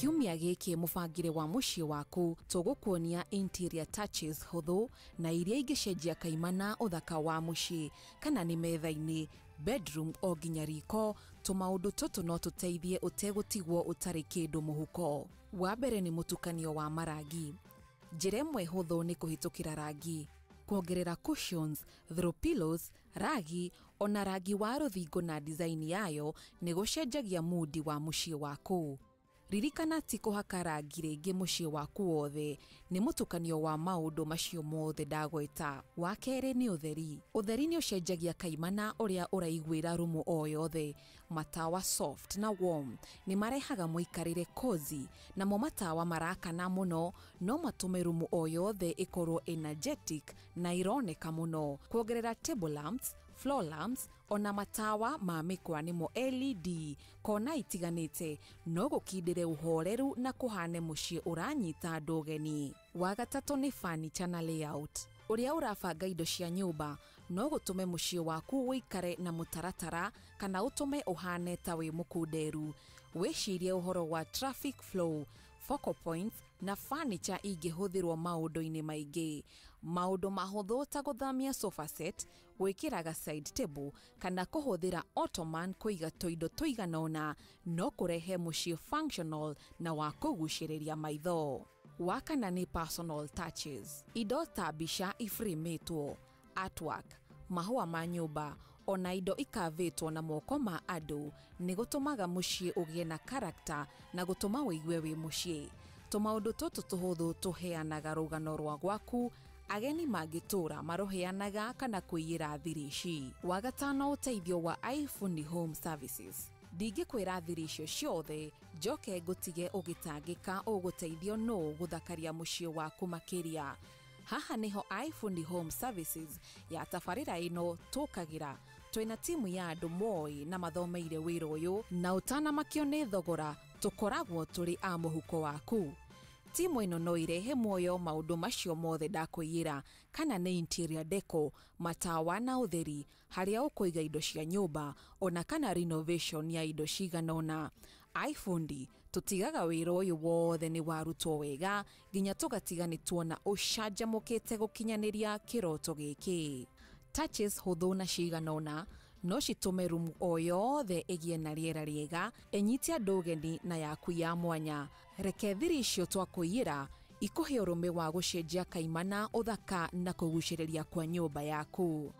Kiumia giki mubangire wa muciĩ waku tugukuonia interior touches huthu na iria ingicenjia kaimana uthaka wa muciĩ, kana ni metha-ini, bedroom o nginya riko. Tumaundu tutu no tuteithie utegutigwo utari kindu muhuko. Wa mbere ni mutukanio wa marangi. Njĩra ĩmwe huthu ni kuhitukira rangi, kuongerera cushions, throw pillows, ragi ona rangi wa ruthingo na design yayo ni gucenjagia moodi wa muciĩ waku. Ririkana ti kuhaka rangi ringi muciĩ waku wothe, ni mutukanio wa maundu macio mothe ndagweta. Wa keri ni utheri. Utheri ni ucenjagia kaimana uria uraiguira rumu o yothe. Matawa soft na warm ni marehaga muikarire cozy, na mo matawa marakana muno no matume rumu o yothe ikorwo energetic na ironeka muno. Kuongerera table lamps, floor lamps ona matawa ma mikwa nimo LED kona itiganite no gukindire uhoreru na kuhane muciĩ uranyita ndogeni. Wa gatatu ni furniture na layout. Uria urabanga indo cia nyumba no gutume muciĩ waku wikare na mutaratara kana utume uhane ta wi mukunderu. Wicirie uhoro wa traffic flow, focal points na furniture ingĩhũthĩrwo maũndũ-inĩ maingĩ. Maũndũ mahũthũ ta gũthamia sofa set, gwĩkĩraga side table kana kũhũthĩra ottoman kũiga tũindo tũiganona no kũrehe muciĩ functional na wa kũgucĩrĩria maitho. Wa kana ni personal touches. Indo ta mbica ifrimitwo, artwork, mahũa ma nyũmba ona indo ikavĩtwo na moko ma andũ ni gũtũmaga muciĩ ũgĩe na character na gũtũma wĩigue wĩ muciĩ. Tumaundu tutu tuhuthu tuheanaga rũgano rwa gwaku, ageni mangĩtũra maruheanaga kana kũiyĩra thirici. Wa gatano uteithio wa iFundi Home Services. Ndingĩkwĩra thiri icio ciothe, njoke ngũtige ũgĩtangĩka ũgũteithio no gũthakaria muciĩ waku makĩria. Haha niho iFundi Home Services ya tabarĩra ĩno tũkagira. Twina timu ya andu moi na mathomeire wĩra ũyũ na ũtanamakio nĩ thogora tukoragwo turi a muhuko waku. Timu ĩno no irehe muoyo maundu macio mothe ndakwĩyĩra, kana nĩ interior deco, matawa na utheri, haria ũkũiga indo cia nyũmba ona kana renovation ya indo ciganona. iFundi tutigaga wĩra ũyũ wothe ni warutwo wega nginya tugatiga ni tuona ũcanjamũkĩte gũkinyanĩria kĩroto gĩkĩ. Touches huthu na ciganona no citume rumu o yothe ĩgĩe na rĩera rĩega, ĩnyitia ndogeni na yaku ya mwanya. Reke thiri icio twakũiyĩra ikuhe ũrũme wa gũcenjia kaimana uthaka na kũgucĩrĩria kwa nyũmba yaku.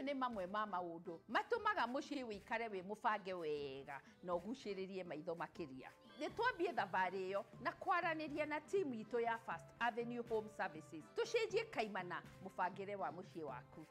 Nĩ mamwe ma maũndũ matumaga muciĩ wikare wi mubange wega na ugucĩrĩrie maitho makĩria. Nĩ twambie thabarĩ ĩyo na kwaranĩria na timu itũ ya First Avenue Home Services tucenjie kaimana mubangĩre wa muciĩ waku.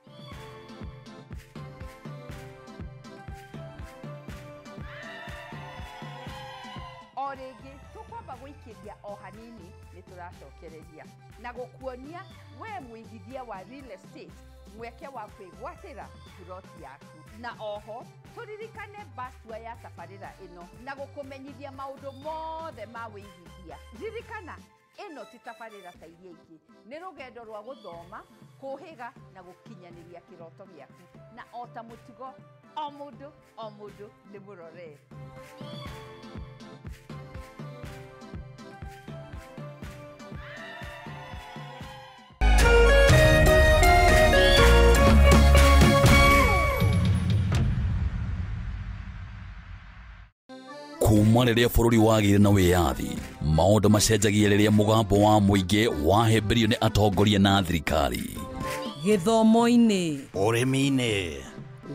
O rĩngĩ tukwamba gũikĩria o hanini nĩ tũracokereria na gũkuonia we mũigithia wa real estate mweke wa kwĩgwatĩra ploti yaku. Na oho turirikane bastua ya tabarĩra ĩno na gũkũmenyithia maũndũ mothe ma wĩigithia. Ririkana ĩno ti tabarĩra ta iria ingĩ, nĩ rũgendo rwa gũthoma, kũhĩga na gũkinyanĩria kĩroto gĩaku. Na o ta mũtugo o mũndũ nĩ mũrore. Kuma rĩrĩa bũrũri wagĩire na wĩyathi, maũndũ macenjagia rĩrĩa mũgambo wa mũingĩ wahĩmbĩrio nĩ atongoria na thirikari. Gĩthomo-inĩ, ũrĩmi-inĩ,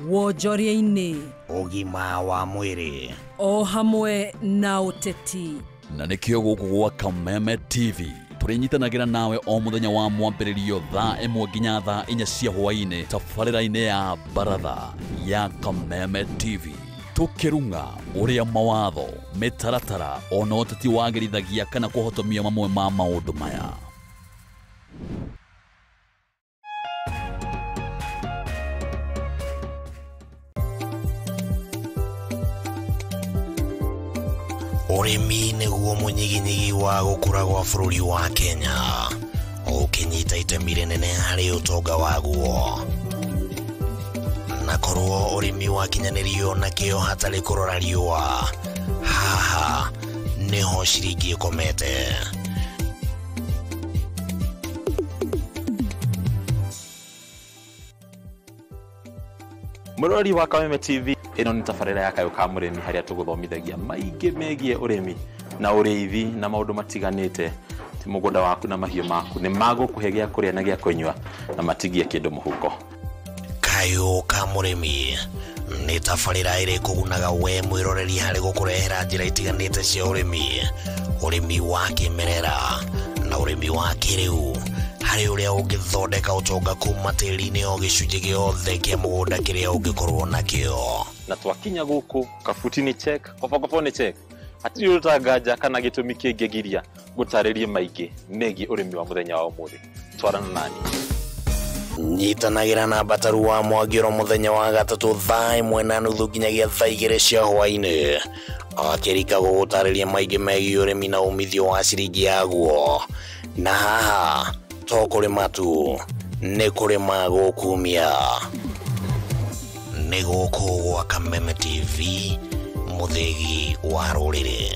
wonjoria-inĩ, ũgima wa mwĩrĩ, o hamwe na ũteti. Na nĩkĩo gũkũ gwa Kameme TV tũrĩnyitanagĩra nawe o mũthenya wa mwambĩrĩrio thaa 1 nginya thaa 4 cia hwaĩ-inĩ tabarĩra-inĩ ya Baratha ya Kameme TV. Tukirunga uria mawatho mitaratara ona ũteti wagĩrithagia kana kũhotomia mamwe ma maũndũ maya. Ũrĩmi nĩguo mũnyiginyigi wa gũkũra gwa bũrũri wa Kenya, ũkĩnyita itemi rĩnene harĩ ũtonga waguo. Na korwo ũrĩmi wakinyanĩrio na kĩo hatarĩ kũrora riũa, haha nĩho ciringi ĩkomete. Mũrori wa Kameme TV, ĩno nĩ tabarĩra ya Kayũ ka mũrĩmi harĩa tũgũthomithagia maingĩ megiĩ ũrĩmi na ũrĩithi na maũndũ matiganĩte. Ti mũgũnda waku na mahiũ maku nĩ magũkũhe gĩa kũrĩa na gĩa kũnyua na matigie kĩndũ mũhuko. Kayũ ka mũrĩmi nĩ tabarĩra ĩrĩa ĩkũgunaga we mwĩroreri harĩ gũkũrehera njĩra itiganĩte cia ũrĩmi wa kĩmerera na ũrĩmi wa kĩrĩu, harĩ ũrĩa ũngĩthondeka ũtonga kuma tĩri-inĩ o gĩcunjĩ gĩothe kĩa mũgũnda kĩrĩa ũngĩkorwo nakĩo. Na twakinya gũkũ kabuti nĩ check, kobokobo nĩ check. Hatirĩ ũtanganja kana gĩtũmi kĩngĩgiria gũtarĩrie maingĩ megiĩ ũrĩmi wa mũthenya wa ũmũthĩ. Twarana nani. Nyitanagĩra na Bataru wa Mwagĩro mũthenya wa gatatũ thaa 1:30 nginyagia thaa 2 cia hwaĩ-inĩ, akĩrika gũgũtarĩria maingĩ megiĩ ũrĩmi na umithio wa ciringi yaguo. Na haha to kũrĩma tu, nĩ kũrĩma gũkumia. Nĩ gũkũ gwa Kameme TV, mũthĩgi wa rũrĩrĩ.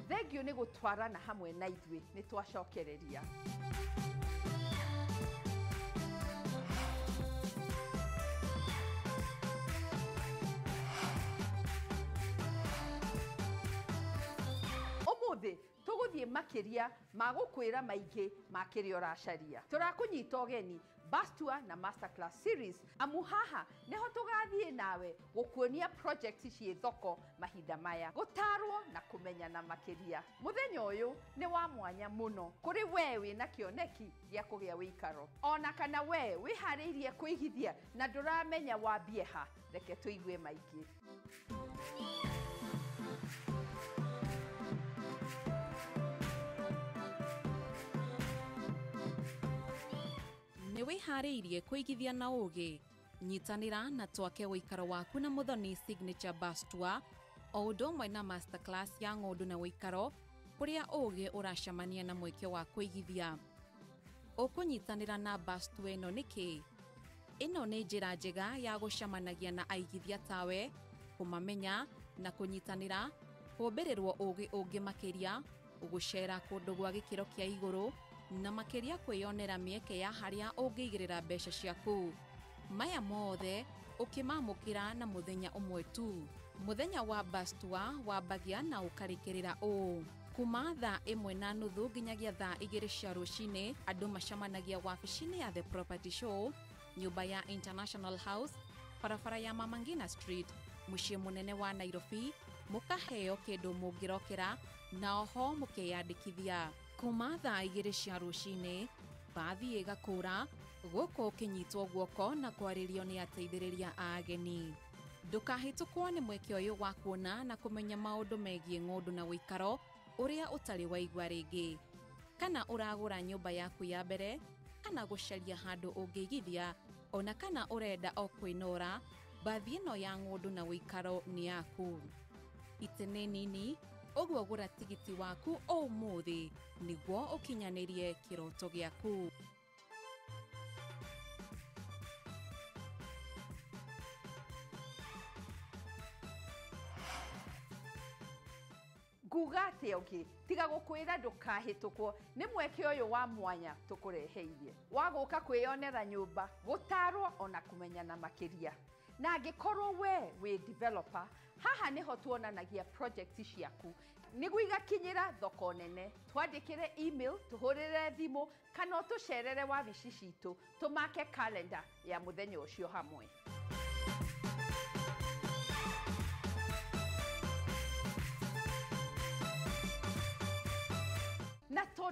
Thengio nĩ gũtwarana hamwe na ithuĩ nĩ twacokereria. Ũmũthĩ tũgũthiĩ makĩria ma gũkwĩra maingĩ ma kĩrĩa ũracaria. Tũrakũnyita ũgeni Bus Tour na Masterclass Series, amu haha neho tũgathiĩ nawe gũkuonia project ciĩ thoko mahinda maya, gũtarwo na kũmenyana makĩria. Mũthenya ũyũ nĩ wa mwanya mũno kũrĩ we wĩna kĩoneki gĩa kũgĩa wĩikaro, ona kana we wĩharĩirie kũigithia na ndũramenya wambie ha. Reke tũigue maingĩ. Nĩ wĩharĩirie kũigithia na ũgĩ? Nyitanĩra na twake wĩikaro waku na Muthoni Signature Bus Tour, o ũndũ ũmwe na Masterclass ya ng'ũndũ na wĩikaro, kũrĩa ũgĩ ũracemania na mweke wa kũigithia. Ũkũnyitanĩra na Bus Tour ĩno nĩkĩ? Ĩno nĩ njĩra njega ya gũcemanagia na aigithia tawe, kũmamenya na kũnyitanĩra, kũmbĩrĩrwo ũgĩ ũngĩ makĩria, gũcera kũndũ gwa gĩkĩro kĩa igũrũ, na makĩria kwĩyonera mĩeke ya harĩa ũngĩigĩrĩra mbeca ciaku. Maya mothe ũkĩmamũkĩra na mũthenya ũmwe tu. Mũthenya wa Bus Tour wambagia na ũkarĩkĩrĩra ũũ: kuma thaa 1:30 nginyagia thaa 2 cia rũcinĩ, andũ macemanagia wabici-inĩ ya The Property Show, nyũmba ya International House, barabara ya Mama Ngina Street, mũciĩ mũnene wa Nairobi. Mũkaheo kĩndũ mũngĩrokera na oho mũkeyandĩkithia. Kuma thaa 2 cia rũcinĩ, bathi ĩgakũra, gũkũ ũkĩnyitwo guoko na kwarĩrio nĩ ateithĩrĩria a ageni. Ndũkahĩtũkwo nĩ mweke ũyũ wa kuona na kũmenya maũndũ megiĩ ng'ũndũ na wĩikaro ũrĩa ũtarĩ waigua rĩngĩ. Kana ũragũra nyũmba yaku ya mbere, kana gũcaria handũ ũngĩigithia, ona kana ũrenda o kwĩnora, bathi ĩno ya ng'ũndũ na wĩikaro nĩ yaku. Itene nini, ũguo gũra tigiti waku o ũmũthĩ nĩguo ũkinyanĩrie kĩroto gĩaku. Nguga atĩ ũngĩ tiga gũkwĩra ndũkahĩtũkwo nĩ mweke ũyũ wa mwanya tũkũreheirie wa gũka kwĩyonera nyũmba, gũtarwo ona kũmenyana makĩria. Na angĩkorwo we wĩ developer, haha nĩho tuonanagia project ciaku nĩguo igakinyĩra thoko nene. Twandĩkĩre email, tũhũrĩre thimũ, kana ũtũcerere wabici citũ, tũmake calendar ya mũthenya ũcio hamwe.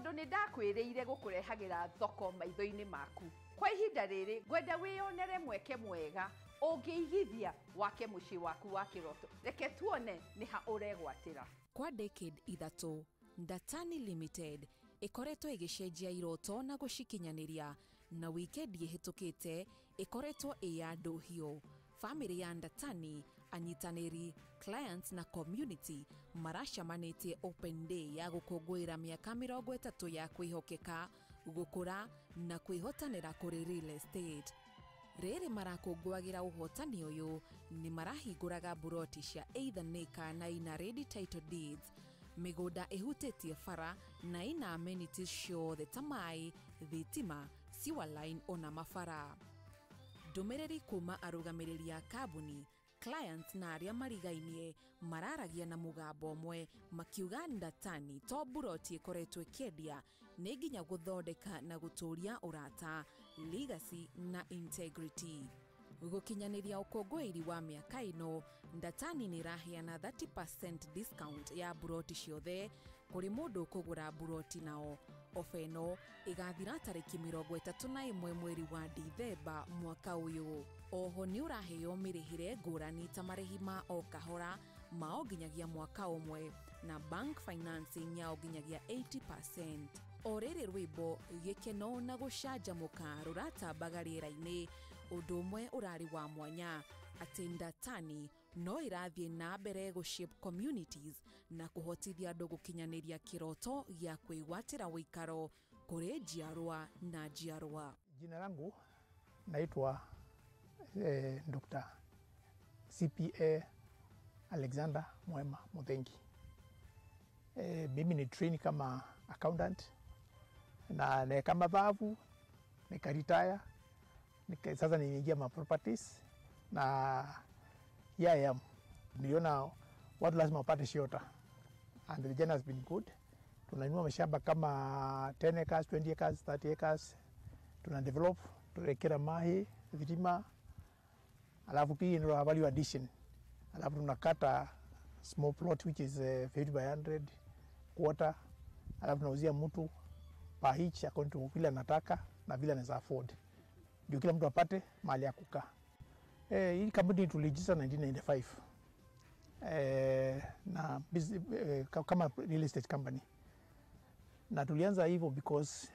tondu ni ndakwiriire gukurehagira thoko maitho-ini maku. Kwa ihinda riri ngwenda wiyonere mweke mwega ungiigithia wake mucii waku wa kiroto. Reke tuone ni ha uregwatira. Kwa decade ithatu, Ndatani Limited ikoretwo igicenjia iroto na gucikinyaniria, na weekend ihitukite ikoretwo iyanduhio. Family ya Ndatani, anyitaniri, clients na community maracamanitie open day ya gukungwira miaka 30 ya kwihokeka, gukura na kwihotanira kuri real estate. Riri marakungwagira uhotani uyu ni marahinguraga buroti cia either nika na ina ready title deeds, migunda ihutitie bara na ina amenities ciothe ta mai, thitima, sewer line ona mabara. Ndumiriri kuma arugamiriri a kambuni, clients na aria marigainie mararagia na mugambo umwe makiuga Ndatani to buroti ikoretwo ikiendia ni nginya guthondeka na guturia urata, legacy na integrity. Gukinyaniria ukungwiri wa miaka ino, Ndatani ni rahiana 30% discount ya buroti ciothe kuri mundu kugura buroti nao. Ofa ino igathira tariki 31 mweri wa Dithemba mwaka uyu. Oho ni uraheo mirihire ngurani ta marihi ma o kahora mao nginyagia mwaka umwe na bank financing yao nginyagia 80%. Orere rwimbo gikeno na gucanjamuka ruratambaga riera-ini, undu umwe urari wa mwanya ati Ndatani no irathie na mbere gushape communities na kuhotithia andu gukinyaniria kiroto gia kwigwatira wikaro kuri njiarwa na njiarwa. Jina langu naitwa Dr. CPA Alexander Mwema Muthengi. Mimi ni trainee kama accountant na kama bavu nikaretire, sasa nimeingia ma properties na niliona watu lazima wapate shota, and the journey has been good. Tunanunua mashamba kama 10 acres, 20 acres, 30 acres, tuna develop, turekera mahi, vitima, alafu pia ndio value addition, alafu tunakata small plot which is 50 by 100 quarter, alafu tunauzia mtu per each according to vile anataka na vile anaweza afford, ndio kila mtu apate mahali ya kukaa. Hii company tuliregister 1995 na kama real estate company, na tulianza hivyo because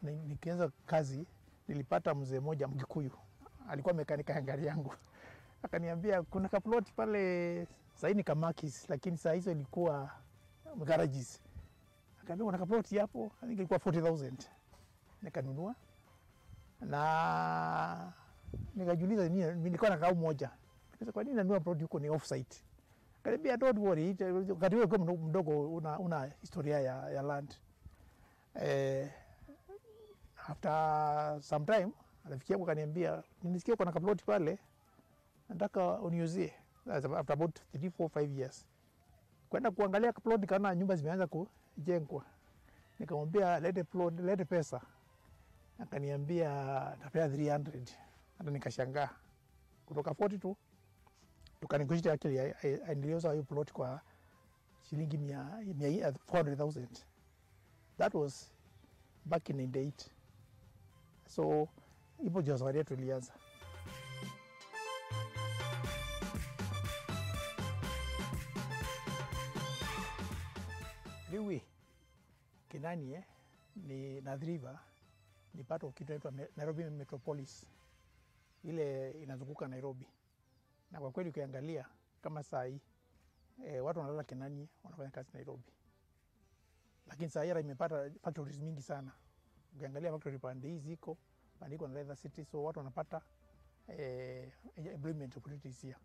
nikianza kazi nilipata mzee mmoja Mgikuyu alikuwa mekanika ya gari yangu, akaniambia kuna kaplot pale sasa ni Kamakis, lakini saa hizo ilikuwa garages. Akaniambia kuna kaplot hapo, I think ilikuwa 40,000. Nikanunua na nikajiuliza nilikuwa na kau moja, nikasema kwa nini nanunua plot huko ni off site? Akaniambia don't worry, wakati wewe kama mdogo una historia ya land. After some time alifikia akaniambia nilisikia kuna kaplot pale nataka uniuzie. After about 3, 4, 5 years kwenda kuangalia kaplot, kana nyumba zimeanza kujengwa. Nikamwambia lete pesa, akaniambia tapea 300. Hata nikashangaa, kutoka 42 tukanegotiate actually niliuza hiyo plot kwa shilingi 400,000. That was back in 98. So ipo jazwaria tulianza. Liwi Kinani ni Nadriva ni part of kitu inaitwa Nairobi Metropolis, ile inazunguka Nairobi. Na kwa kweli ukiangalia kama saa hii watu wanalala Kinani wanafanya kazi Nairobi, lakini saa hii imepata factories mingi sana. Ukiangalia factory pande hizi ziko pande iko na Leather City, so watu wanapata employment opportunities here.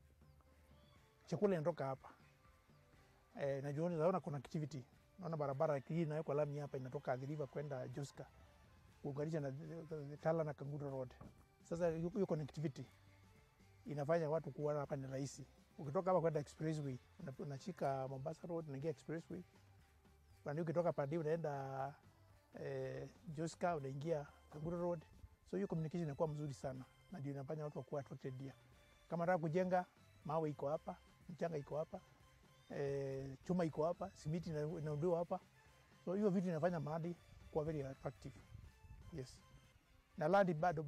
Chakula inatoka hapa. Naona connectivity. Naona barabara hii inawekwa lami hapa inatoka Athi River kwenda Joska, kuunganisha na Tala na Kangundo Road. Sasa hiyo connectivity inafanya watu kuona hapa ni rahisi. Ukitoka hapa kwenda expressway unashika Mombasa Road, unaingia expressway. Pande ukitoka pande unaenda Joska unaingia Kangundo Road. So hiyo communication inakuwa mzuri sana na ndio inafanya watu wakuwa attracted here. Kama nataka kujenga, mawe iko hapa, mchanga iko hapa, chuma iko hapa, simiti inaundiwa hapa. So hiyo vitu inafanya mahali kuwa very attractive. Yes. Na land bado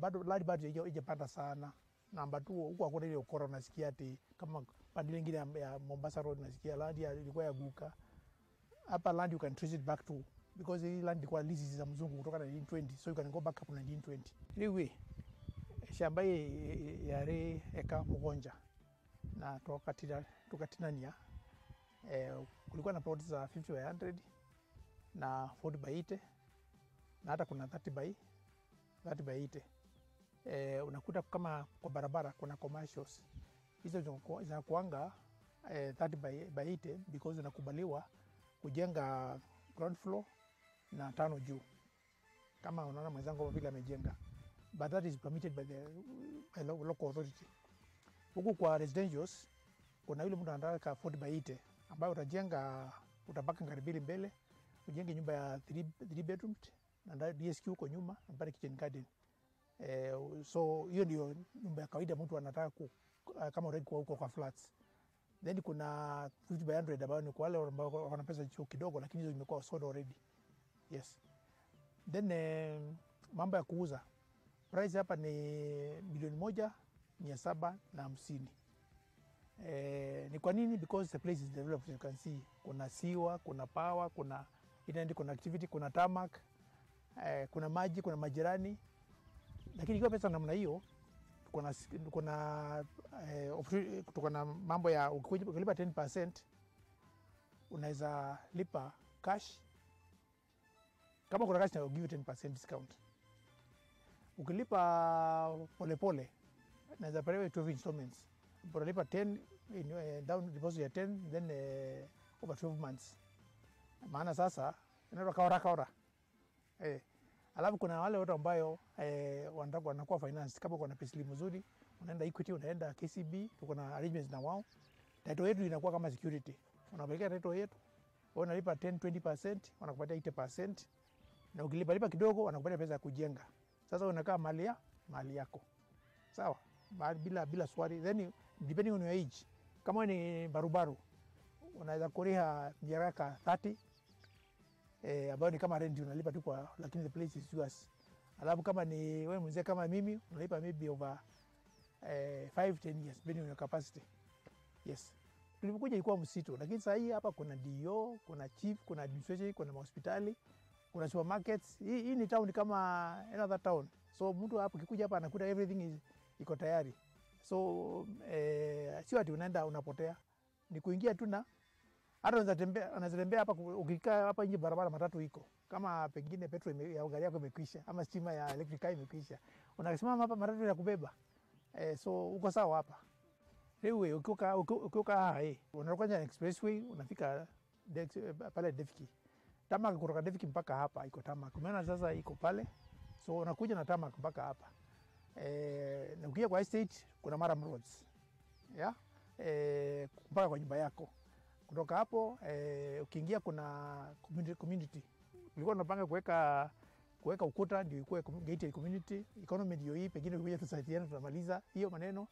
haijapanda sana. Namba 2 huko hakuna ile ukora unasikia ati kama pande nyingine ya Mombasa Road unasikia land ilikuwa yaguka. Hapa land you can trace it back to because hii land ilikuwa leases za mzungu kutoka 1920, so you can go back up to 1920. Anyway, shamba ya re eka Mugonja na tukatinania kulikuwa na plots za 50 by 100 na 40 by 80 na hata kuna 30 by 80. Unakuta kama kwa barabara kuna commercials hizo zinakuanga 30 by 80 because unakubaliwa kujenga ground floor na 5 juu kama unaona mwenzangu vile amejenga, but that is permitted by the local authority. Huku kwa residentials kuna yule mtu anataka 40 by 80 ambayo utajenga, utapaka ngari mbele, ujenge nyumba ya 3 bedrooms na DSQ huko nyuma na pale kitchen garden. So hiyo ndio nyumba ya kawaida mtu anataka kama already kwa huko kwa flats. Then kuna 50 by 100 ambayo ni kwa wale ambao wana pesa kidogo, lakini hizo zimekuwa sold already. Yes. Then mambo ya kuuza, price hapa ni $1,750,000. Ni kwa nini? Because the place is developed, you can see. Kuna siwa, kuna power, kuna internet connectivity, kuna tarmac, kuna maji, kuna majirani. Lakini kwa pesa namna hiyo tuko na mambo ya ukilipa 10% unaweza lipa cash. Kama kuna cash na give you 10% discount. Ukilipa polepole naweza pelewa 12 installments. Unalipa 10 down deposit ya 10 then over 12 months. Maana sasa inaenda kaora. Alafu kuna wale watu ambao wanakuwa finance, kama kuna pesa mzuri unaenda Equity, unaenda KCB, tuko na arrangements na wao. Title yetu inakuwa kama security. Unapeleka title yetu, unalipa 10-20%, wanakupatia 80%. Na ukilipa kidogo wanakupatia pesa ya kujenga. Sasa unakaa mali yako. Sawa? Bila swali. Then depending on your age, kama ni barubaru unaweza kuriha miaka 30 ambayo ni kama rent unalipa tu kwa, lakini the place is yours. Alafu kama ni wewe mzee kama mimi unalipa maybe over 5-10 years depending on your capacity. Yes. Tulipokuja ilikuwa msitu, lakini sasa hii hapa kuna DO, kuna chief, kuna administration, kuna hospitali, kuna supermarkets. Hii ni town kama another town. So mtu hapo kikuja hapa anakuta everything iko tayari. So sio ati unaenda unapotea. Ni kuingia tu na hata unaweza tembea hapa, ukikaa hapa nje barabara matatu iko. Kama pengine petrol ya gari yako imekwisha ama stima ya electric car imekwisha, unasimama hapa matatu ya kubeba. So uko sawa hapa. Railway ukiuka unakwenda expressway unafika pale Defiki. Tarmac kutoka Defiki mpaka hapa iko tarmac. Umeona sasa iko pale. So unakuja na tarmac mpaka hapa. Na ukija kwa estate kuna Maram Roads. Yeah? Mpaka kwa nyumba yako. Kutoka hapo ukiingia kuna community. Ulikuwa unapanga kuweka ukuta ndio ikuwe gate ya community. Economy ndio hii, pengine ukija tusaidiane tunamaliza hiyo maneno.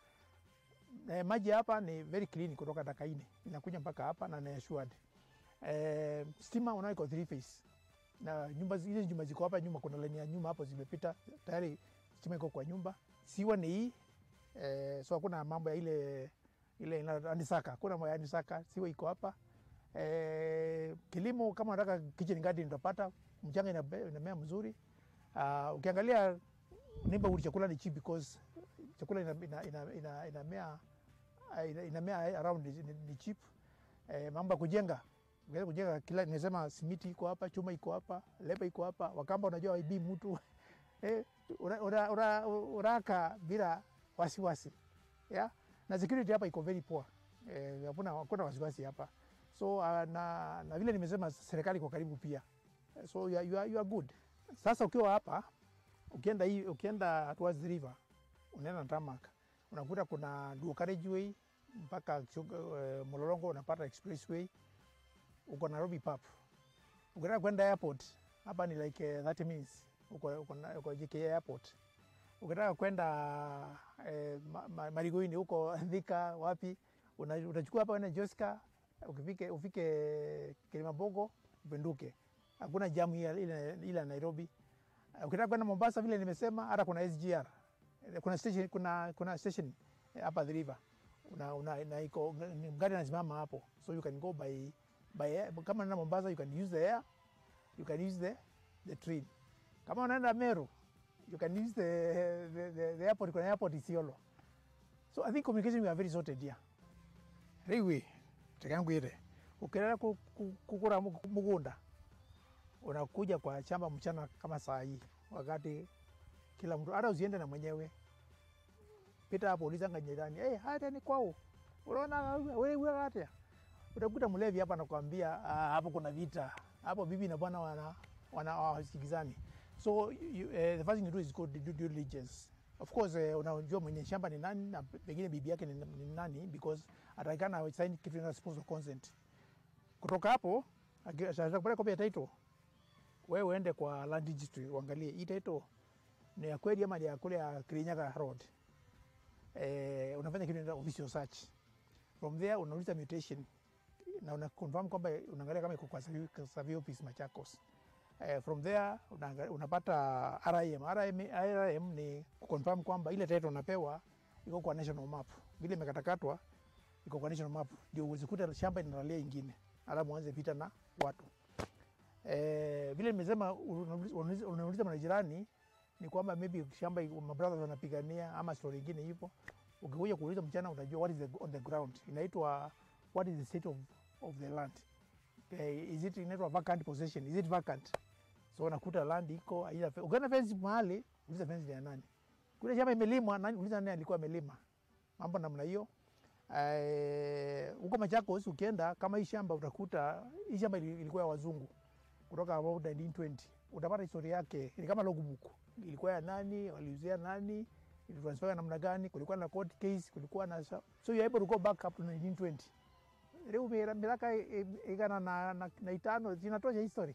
Maji hapa ni very clean kutoka Dakaine. Inakuja mpaka hapa na assured. Stima unayo iko 3 phase. Na nyumba ziko hapa nyuma, kuna line ya nyuma hapo zimepita tayari, stima iko kwa nyumba. Siwa ni hii. So hakuna mambo ya ile anisaka, kuna mambo ya anisaka, siwa iko hapa. Kilimo kama unataka kitchen garden utapata, mchanga inamea mzuri. Ukiangalia neighborhood chakula ni cheap because chakula inamea around ni cheap. Mambo ya kujenga kila nimesema simiti iko hapa, chuma iko hapa, leba iko hapa. Wakamba unajua waibi mtu uraka bila wasiwasi. Yeah? Na security hapa iko very poor. Hakuna wasiwasi hapa. So na vile nimesema serikali iko karibu pia. So you are good. Sasa ukiwa hapa ukienda towards the river unaenda na tarmac, unakuta kuna dual carriageway mpaka Mlolongo, unapata expressway, uko Nairobi pap. Ukitaka kwenda airport hapa ni like 30 minutes uko JKIA airport. Ukitaka kwenda Marigoini huko Thika wapi, utachukua hapa na Joska, ufike Kilimambogo upenduke. Hakuna jamu ile Nairobi. Ukitaka kwenda Mombasa vile nimesema, hata kuna SGR. Kuna station hapa the river. Na iko gari inasimama hapo. So you can go by kama unaenda Mombasa you can use the air, you can use the train. Kama unaenda Meru, you can use the airport. Kuna airport Isiolo. So I think communication we are very sorted here. Railway, tekangu ile. Ukienda kukura mugunda, unakuja kwa shamba mchana kama saa hii, wakati kila mtu hata usiende na mwenyewe. Pita hapo uliza ngajirani, hata ni kwao. Unaona wewe hata. Utakuta mlevi hapa anakuambia hapo kuna vita. Hapo bibi na bwana wanasikizani. So the first thing you do is go due diligence. Of course unajua mwenye shamba ni nani na pengine bibi yake ni nani, because atakana sign kitu na response of consent. Kutoka hapo atakupeleka copy ya title. Wewe uende kwa land registry uangalie hii title ni ya kweli ama ni ya kule ya Kirinyaga Road. Unafanya kitu inaitwa official search. From there unauliza mutation na una confirm kwamba unaangalia kama iko kwa survey office Machakos. From there unapata RIM ni confirm kwamba ile title unapewa iko kwa national map. Vile imekatakatwa iko kwa national map. Ndio uzikuta shamba inalalia ingine. Alafu mwanze vita na watu. Vile nimesema unauliza majirani ni kwamba maybe shamba mabrothers wanapigania ama story nyingine ipo. Ukikuja kuuliza mchana utajua what is on the ground. Inaitwa what is the state of the land. Is it inaitwa vacant possession? Is it vacant? So unakuta land iko haina fence. Ukiona fence mahali, uliza fence ni ya nani. Kule shamba imelimwa, uliza nani alikuwa amelima. Mambo namna hiyo. Huko Machakos ukienda kama hii shamba utakuta hii shamba ilikuwa ya wazungu kutoka about 1920. Utapata historia yake ni kama logbook. Ilikuwa ya nani, waliuzia nani, ilitransfer namna gani, kulikuwa na court case, kulikuwa na so you able to go back up to 1920. Leo miaka igana na itano zinatosha history.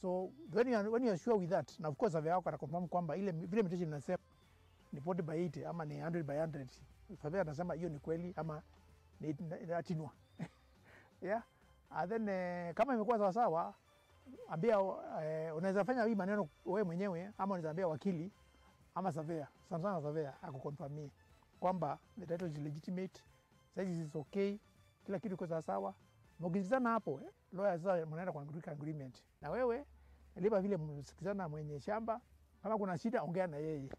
So when you are sure with that, na of course surveyor wako confirm kwamba ile vile mutation inasema ni 40 by 80 ama ni 100 by 100. Surveyor anasema hiyo ni kweli ama ni atinwa. Yeah. And then kama imekuwa sawa sawa, ambia unaweza fanya hii maneno wewe mwenyewe ama unaweza ambia wakili ama surveyor. Sana surveyor akukonfirmie kwamba the title is legitimate, size is okay, kila kitu kiko sawa sawa. Mkizana hapo lawyers mnaenda kwa agreement. Na wewe lipa vile msikizana mwenye shamba, kama kuna shida ongea na yeye.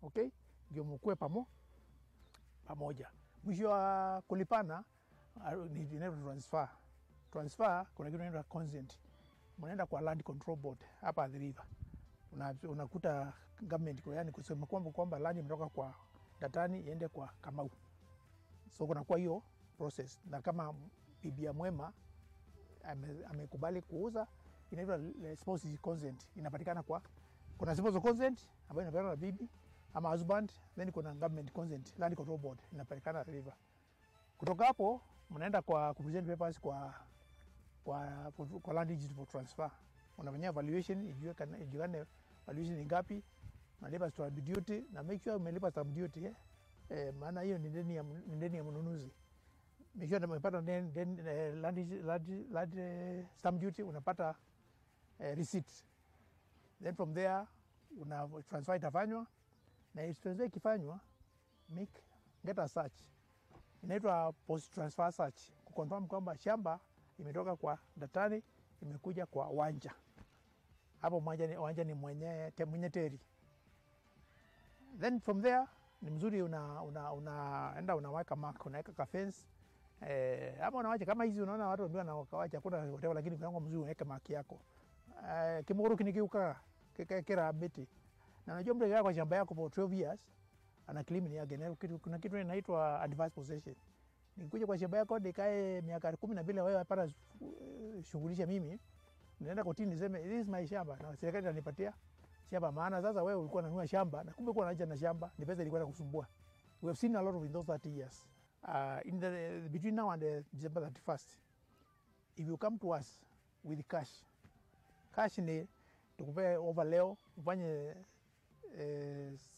Okay? Ndio mkue pamoja. Mwisho wa kulipana ni inaitwa transfer kuna kitu inaitwa consent. Mnaenda kwa land control board hapa the river. Unakuta government kwa yani kusema kwamba land imetoka kwa Datani iende kwa Kamau. So kuna kwa hiyo process, na kama bibi mwema amekubali kuuza inaitwa spousal consent. Inapatikana kuna spousal consent ambayo inapatikana na bibi ama husband, then kuna government consent, land control board inapatikana river. Kutoka hapo mnaenda kwa present papers kwa land registry for transfer. Unafanya valuation, ijuane valuation ni ngapi, unalipa stamp duty na make sure umelipa stamp duty maana hiyo ni ndeni ya mnunuzi. Make sure umepata land stamp duty, unapata receipt. Then from there una transfer itafanywa, na transfer ikifanywa get a search. Inaitwa post transfer search, kuconfirm kwamba shamba imetoka kwa Datani imekuja kwa Wanja. Hapo Wanja ni mwenye teri. Then from there ni mzuri unaenda unaweka mark, unaweka ka fence. Ama unawacha kama hizi unaona watu ndio wanawakawacha kuna hotel, lakini kwa mzuri unaweka mark yako. Kimuru kinikiuka kera miti. Na unajua mtu yako shamba yako for 12 years ana claim ni yake. Kuna kitu inaitwa advanced possession. Nikikuja kwa shamba yako nikae miaka 10 bila wewe hapana shughulisha mimi, naenda kotini niseme this is my shamba na serikali inanipatia shamba, maana sasa wewe ulikuwa unanunua shamba na kumbe uko unaanza na shamba ni pesa ilikuwa inakusumbua. We have seen a lot of in those 30 years. In the between now and December 31st, if you come to us with cash ni tukupe over leo ufanye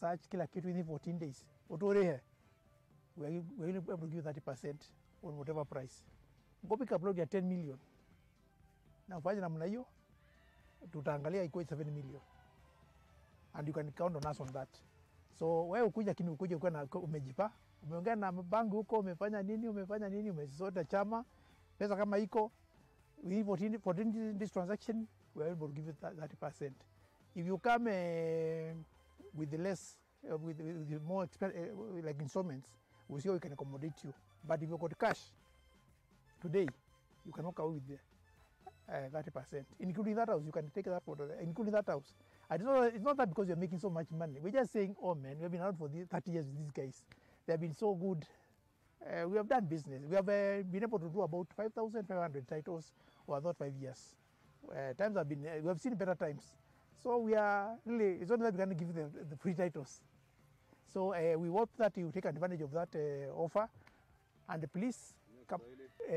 search kila kitu within 14 days. Utorehe we will able to give 30% on whatever price. Go pick up load ya 10 million. Na ufanye namna hiyo tutaangalia ikuwe 7 million. And you can count on us on that. So wewe ukuje ukiwa na umejipa, umeongea na banki huko, umefanya nini, umesota chama, pesa kama iko, for this transaction, we are able to give you 30%. If you come with the less, with the more like instruments, we see how we can accommodate you. But if you got cash today, you can walk away with the 30%. Including that house, you can take that photo, including that house. It's not that because you're making so much money. We're just saying, oh man, we've been out for 30 years with these guys. They've been so good. We have done business. We have been able to do about 5,500 titles over those 5 years. Times have been, we have seen better times. So we are really, it's not that we're going to give the free titles. So we hope that you take advantage of that offer. And please,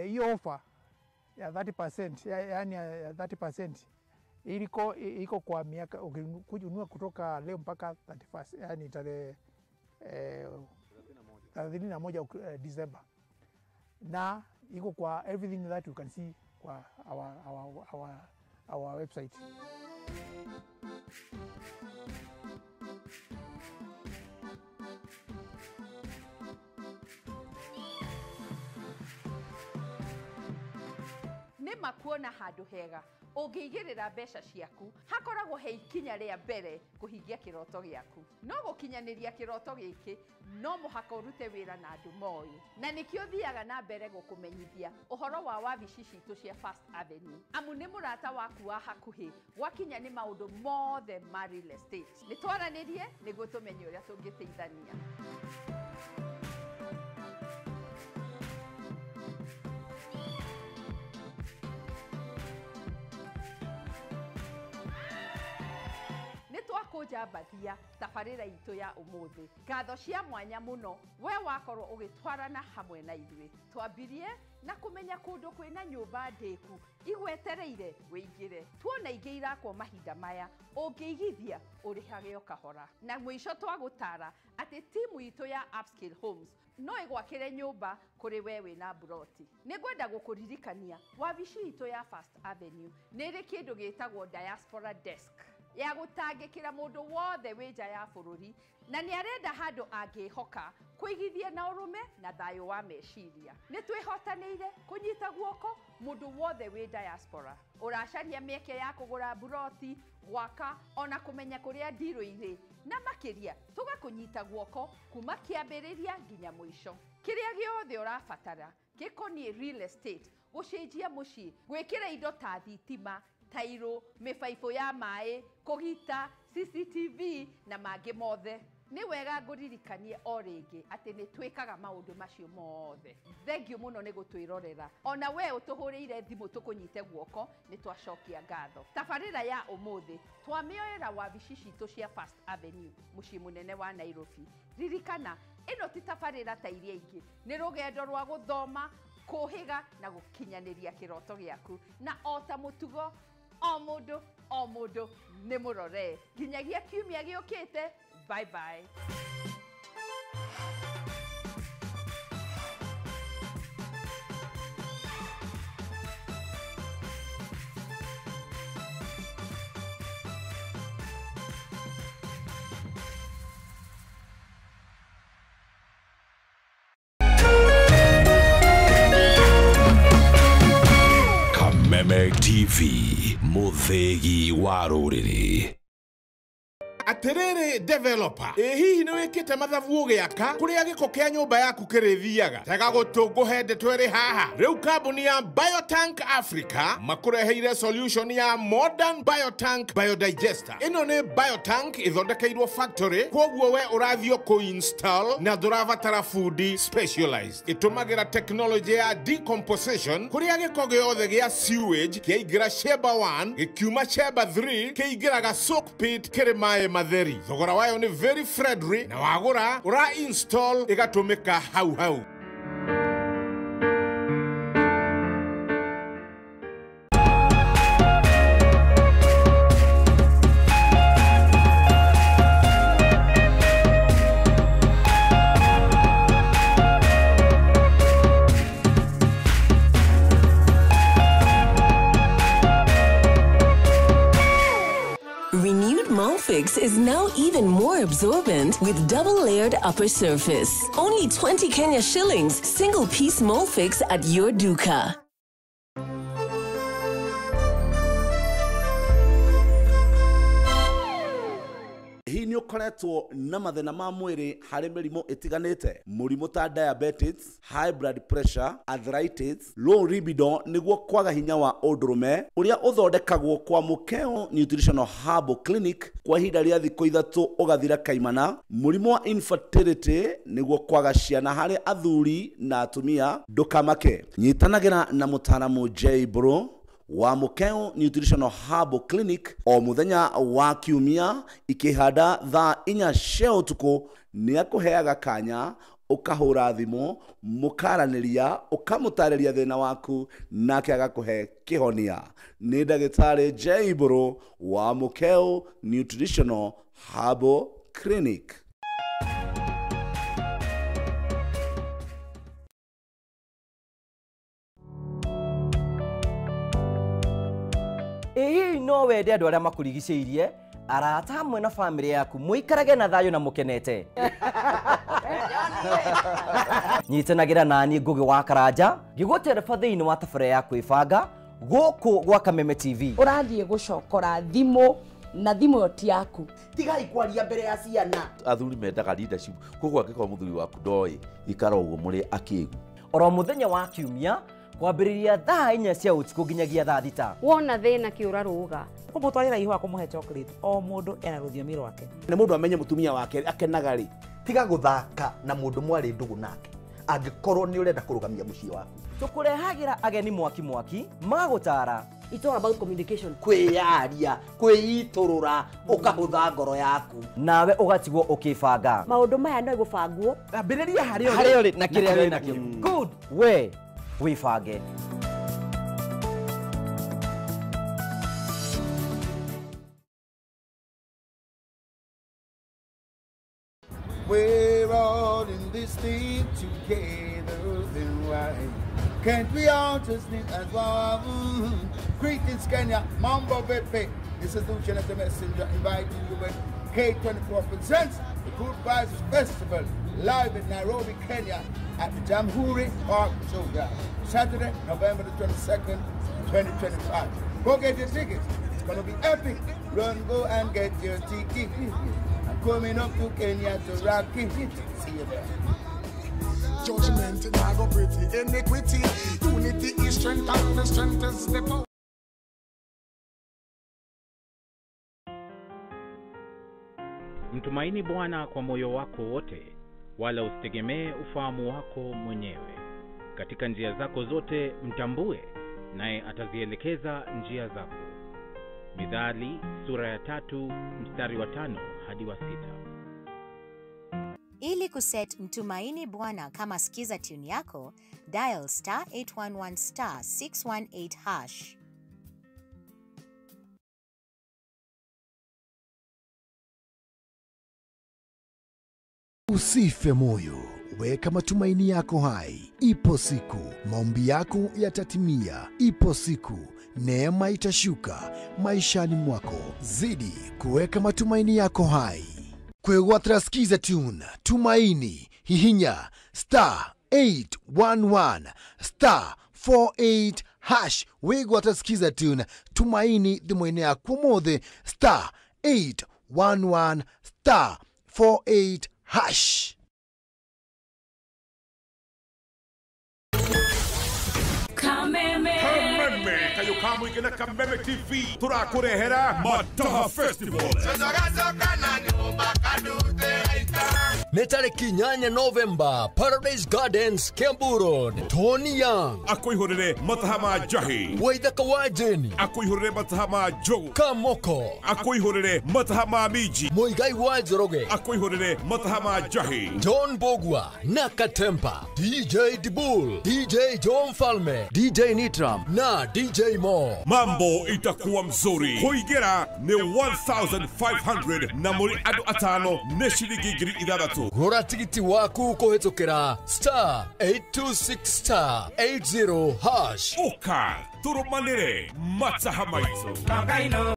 your offer, 30%, yani 30%. Iko kwa miaka ukijunua kutoka leo mpaka 31, yani tarehe 31 December. Na iko kwa everything that you can see kwa our website. Nima kuona handu hega ũngĩigĩrĩra mbeca ciaku hakoragwo he ikinya rĩa mbere kũhingia kĩroto gĩaku. No gũkinyanĩria kĩroto gĩkĩ no mũhaka ũrute wĩra na andũ moĩ, na nĩkĩo thiaga na mbere gũkũmenyithia ũhoro wa wabici citũ cia First Avenue. Amu nĩ mũrata waku wa hakuhĩ gwakinya nĩ maũndũ mothe ma real estate. Nĩ twaranĩrie nĩguo tũmenye ũrĩa tũngĩteithania. Kũjambathia tabarĩra itũ ya ũmũthĩ. Ngatho cia mwanya mũno we wakorwo ũgĩtwarana hamwe na ithuĩ. Twambirie na kũmenya kũndũ kwĩna nyũmba ndĩku igwetereire wĩingĩre. Tuona ingĩ irakwo mahinda maya ũngĩigithia ũrĩhage o kahora. Na mũico twagũtara atĩ timu itũ ya Upscale Homes no ĩgwakĩre nyũmba kũrĩ we wĩna buroti. Nĩngwenda gũkũririkania wabici itũ ya First Avenue nĩ ĩrĩ kĩndũ gĩtagwo diaspora desk ya gũtangĩkĩra mũndũ wothe wĩ nja ya bũrũri na nĩ arenda handũ angĩhoka kũigithia na ũrũme na thayũ wa meciria. Nĩ twĩhotanĩire kũnyita guoko mũndũ wothe wĩ diaspora. Ũracaria mĩeke ya kũgũra buroti, gwaka ona kũmenya kũrĩa ndirũ irĩ na makĩria tũgakũnyita guoko kuma kĩambĩrĩria nginya mũico. Kĩrĩa gĩothe ũrabatara gĩkoniĩ real estate, gũcenjia mũciĩ, gwĩkĩra indo ta thitima, tairo, mĩbaibũ ya maĩ, kũgita, CCTV na mangĩ mothe. Nĩ wega ngũririkanie o rĩngĩ atĩ nĩ twĩkaga maũndũ macio mothe. Thengiũ mũno nĩ gũtwĩrorera. Ona we ũtũhũrĩire thimũ tũkũnyite guoko nĩ twacokia ngatho. Tabarĩra ya ũmũthĩ twamĩoera wabici citũ cia First Avenue mũciĩ mũnene wa Nairobi. Ririkana ĩno ti tabarĩra ta iria ingĩ. Nĩ rũgendo rwa gũthoma, kũhĩga na gũkinyanĩria kĩroto gĩaku. Na o ta mũtugo o mũndũ nĩ mũrore. Nginyagia kiumia gĩũkĩte. Bye bye. Kameme TV, mũthĩgi wa rũrĩrĩ. Aterere developer hihi nĩ wĩkĩte mathabu ũgĩaka kũrĩa gĩko kĩa nyũmba yaku kĩrĩthiaga tega gũtũngũhe ndetwere haha rĩu kambuni ya Biotank Africa makũreheire solution ya modern Biotank Biodigester. Ĩno nĩ Biotank ĩthondekeirwo factory kwoguo we ũrathio kũ-install na ndũrabatara food specialized. Ĩtũmagĩra technology ya decomposition kũrĩa gĩko gĩothe gĩa sewage kĩaingĩra chamber 1 gĩkiuma chamber 3 kĩingĩraga soak pit kĩrĩ maĩ matheri. Thogora wayo ni very friendly na wagũra ũra install ĩgatũmĩka hau. Molfix is now even more absorbent with double-layered upper surface. Only 20 Kenya shillings, single-piece Molfix at your duka. Hii ni ukoretwo na mathina ma mwiri hari mirimo itiganite, murimo ta diabetes, high blood pressure, arthritis, low libido niguo kwaga hinya wa undurume uria uthondekagwo kwa Mukeo Nutritional Herbal Clinic kwa ihinda ria thikũ 3 ugathira kaimana. Murimo wa infertility niguo kwaga ciana hari athuri na atumia, ndukamake. Nyitanagira na mutaramu J Bro wa Mukeo Nutritional Herbal Clinic o muthenya wa kiumia ikihanda thaa 4 cia utuku. Ni akuheaga kanya ukahura thimo mukaraniria ukamutareria thina waku nake agakuhe kihonia. Ni ndagitari J Bro wa Mukeo Nutritional Herbal Clinic. Hii no wende andu aria makurigicĩirie, arata hamwe na family yaku muikarage na thayo na mukenete. Nyitanagira nani Ngugi wa Karanja ngigutereba thiini wa tabara ya kwibanga guku gwa Kameme TV. Urathie gucokora thimo na thimo yoti yaku. Tigai kwaria mbere ya ciana. Athuri mendaga leadership. Koguo angĩkorwo muthuri waku ndoi ikara uguo muri akigu. Oro muthenya wa kiumia kwambĩrĩria thaa 4 cia ũtukũ nginyagia thaa 6. Wona thĩna kĩũra rũga. Kumutwarira ihwa kumuhe chocolate o mundu ena rũthiomi rwake. Nĩ mũndũ amenye mutumia wake akenaga ri. Tiga guthaka na mũndũ mwari ndugu nake. Angĩkorwo nĩ ũrenda kũrũgamia mũciĩ waku. Tukurehagira ageni mwaki magutara. It's all about communication. Kwiyaria, kwiiturura, ukahutha ngoro yaku. Nawe ugatigwo ukibanga. Maundu maya no igubangwo. Ambĩrĩria harĩa uri na kĩrĩa wĩ nakĩo. Good. We wibange. We're all in this thing together, then why can't we all just live as one? Greetings, Kenya, Mambo Pepe. This is Lieutenant the Messenger inviting you when K24 presents the Good Vibes Festival live in Nairobi, Kenya at the Jamhuri Park Showground, Saturday, November the 22nd, 2025. Go get your tickets. It's going to be epic. Run, go and get your ticket. I'm coming up to Kenya to rock it. See you there. Judgment and I go pretty iniquity. Unity is strength and the strength is the power. Mtumaini Bwana kwa moyo wako wote, wala usitegemee ufahamu wako mwenyewe. Katika njia zako zote mtambue, naye atazielekeza njia zako. Mithali sura ya 3 mstari wa 5 hadi wa 6. Ili kuset Mtumaini Bwana kama skiza tune yako, dial *811 *618#. Usife moyo, weka matumaini yako hai. Ipo siku maombi yako yatatimia. Ipo siku neema itashuka maishani mwako. Zidi kuweka matumaini yako hai. Kwegwatra skiza tune Tumaini hihinya *811 *48#. Wegwatra skiza tune Tumaini thimwene yako mothe *811 *48#. Kameme kayo kamu igana Kameme TV turakurehera Mataha Festival. Nĩ tarĩki 8 November, Paradise Gardens, Kiambu Road. Tony Young akwihorere Mataha ma Jahi. Waithaka wa Jeni akwihorere Mataha ma Joe. Kamoko akwihorere Mataha ma Miji. Muigai wa Njoroge akwihorere Mataha ma Jahi. John Bogwa na Katempa, DJ Dibul, DJ John Falme, DJ Nitram na DJ Mo. Mambo itakuwa mzuri. Kuigera ni 1500 na muri adu atano neshirigi giri idadatu. Gura tigiti waku kuhitukira *826*80#. Uka turumanire Mataha maitu.